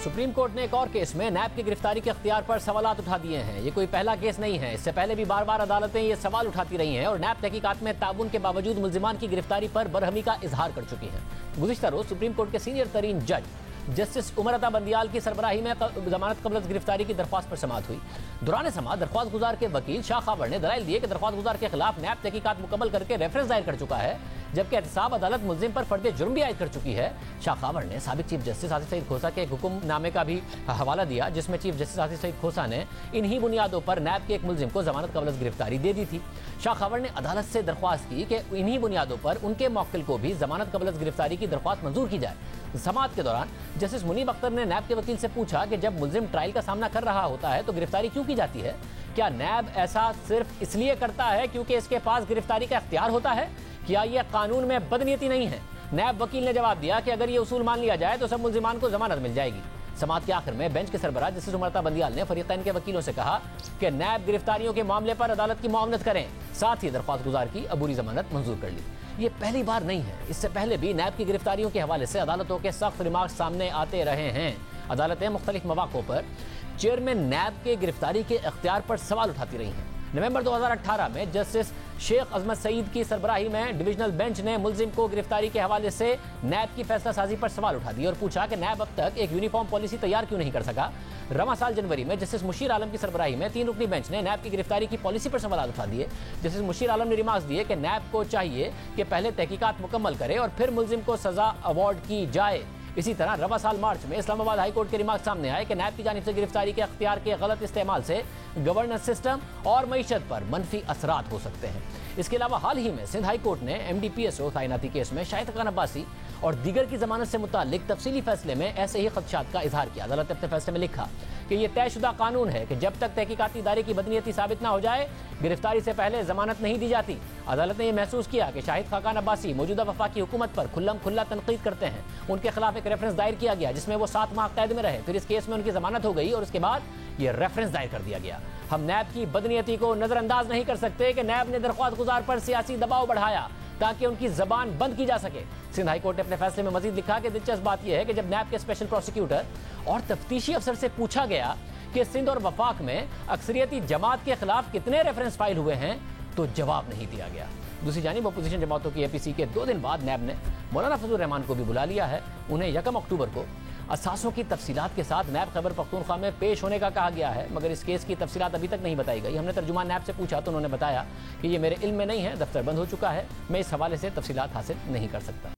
Supreme court ने एक और केस में नैब की गिरफ्तारी के इख्तियार पर सवालात उठा दिए हैं। ये कोई पहला केस नहीं है, इससे पहले भी बार बार अदालतें ये सवाल उठाती रही हैं और नैब तहकीकात में ताउन के बावजूद मुल्जिमान की गिरफ्तारी पर बरहमी का इजहार कर चुकी हैं। गुज़िश्ता रोज सुप्रीम कोर्ट के सीनियर तरीन जज जस्टिस उमर अता बंदियाल की सरबराही में जमानत कबल गिरफ्तारी की दरख्वास्त पर समाअत हुई। दौरान समाअत दरख्वास्त गुजार के वकील शाह खावर ने दलाइल दिए कि दरख्वास्त गुजार के खिलाफ नैब तहकीकात मुकम्मल करके रेफरेंस दायर कर चुका है, जबकि एहतसाब अदालत मुल्जिम पर फर्द जुर्म भी आयद कर चुकी है। शाह खावर ने साबिक चीफ जस्टिस आसिफ सईद खोसा के एक हुक्मनामे का भी हवाला दिया, जिसमें चीफ जस्टिस आसिफ सईद खोसा ने इन्हीं बुनियादों पर नैब के एक मुल्जिम को जमानत कबल गिरफ्तारी दे दी थी। शाह खावर ने अदालत से दरख्वास्त की कि इन्हीं बुनियादों पर उनके मौक्किल को भी जमानत कबल गिरफ्तारी की दरख्वास्त मंजूर की जाए। समाअत के दौरान जस्टिस मुनीब अख्तर ने नैब के वकील से पूछा कि जब मुल्जिम ट्रायल का सामना कर रहा होता है तो गिरफ्तारी क्यों की जाती है? क्या नैब ऐसा सिर्फ इसलिए करता है क्योंकि इसके पास गिरफ्तारी का इख्तियार होता है? क्या यह कानून में बदनीयती नहीं है? नैब वकील ने जवाब दिया कि अगर ये उसूल मान लिया जाए तो सब मुल्जिमान को जमानत मिल जाएगी। समाअत के आखिर में बेंच के सरबराह जस्टिस उमर अता बंदियाल ने फरीकैन के वकीलों से कहा कि नैब गिरफ्तारियों के मामले पर अदालत की मुआवनत करें, साथ ही दरख्वास्त गुजार की अबूरी जमानत मंजूर कर ली। ये पहली बार नहीं है, इससे पहले भी नैब की गिरफ्तारियों के हवाले से अदालतों के सख्त रिमार्क सामने आते रहे हैं। अदालतें मुख्तलिफ मौक़ों पर चेयरमैन नैब के गिरफ्तारी के इख्तियार पर सवाल उठाती रही हैं। नवंबर 2018 में जस्टिस शेख अजमत सईद की सरबराही में डिविजनल बेंच ने मुल्जिम को गिरफ्तारी के हवाले से नैब की फैसला साजी पर सवाल उठा दिए और पूछा कि नैब अब तक एक यूनिफॉर्म पॉलिसी तैयार क्यों नहीं कर सका। रवां साल जनवरी में जस्टिस मुशीर आलम की सरबराही में 3 रुकनी बेंच ने नैब की गिरफ्तारी की पॉलिसी पर सवाल उठा दिए। जस्टिस मुशीर आलम ने रिमार्क्स दिए कि नैब को चाहिए कि पहले तहकीकात मुकम्मल करे और फिर मुल्जिम को सजा अवार्ड की जाए। इसी तरह रवा साल मार्च में इस्लामाबाद हाई कोर्ट के रिमार्क सामने आए कि नैब की जानिब से गिरफ्तारी के अख्तियार के गलत इस्तेमाल से गवर्नेंस सिस्टम और मईशत पर मनफी असरात हो सकते हैं। इसके अलावा हाल ही में सिंध हाई कोर्ट ने MDPSO तैनाती केस में शाहिद खान अब्बासी और दीगर की जमानत से मुतालिक तफसीली फैसले में ऐसे ही खदशात का इजहार किया। अदालत ने अपने फैसले में लिखा कि यह तयशुदा कानून है कि जब तक तहकीकाती इदारे की बदनीयती साबित न हो जाए, गिरफ्तारी से पहले जमानत नहीं दी जाती। अदालत ने यह महसूस किया कि शाहिद खान अब्बासी मौजूदा वफाकी हुकूमत पर खुल्लम खुल्ला तनकीद करते हैं। उनके खिलाफ एक रेफरेंस दायर किया गया जिसमें वो 7 माह कैद में रहे, फिर इस केस में उनकी जमानत हो गई और उसके बाद ये रेफरेंस दायर कर दिया गया। हम नैब की बदनीयती को नजरअंदाज नहीं कर सकते कि नैब ने दरख्वास्त गुजार पर सियासी दबाव बढ़ाया ताकि उनकी जबान बंद की जा सके। सिंध हाई कोर्ट ने अपने फैसले में मजीद लिखा कि दिलचस्प बात यह है कि जब नैब के स्पेशल प्रोसिक्यूटर और तफ्तीशी अफसर से पूछा गया कि सिंध और वफाक में अक्सरियती जमात के खिलाफ कितने रेफरेंस फाइल हुए हैं तो जवाब नहीं दिया गया। दूसरी जानिब अपोजिशन जमातों की APC के 2 दिन बाद नैब ने मौलाना फजलुर रहमान को भी बुला लिया है। उन्हें 1 अक्टूबर को असासों की तफसीलात के साथ नैब खैबर पख्तूनख्वा में पेश होने का कहा गया है, मगर इस केस की तफसीलात अभी तक नहीं बताई गई। हमने तर्जुमान नैब से पूछा तो उन्होंने बताया कि ये मेरे इल्म में नहीं है, दफ्तर बंद हो चुका है, मैं इस हवाले से तफसीलात हासिल नहीं कर सकता।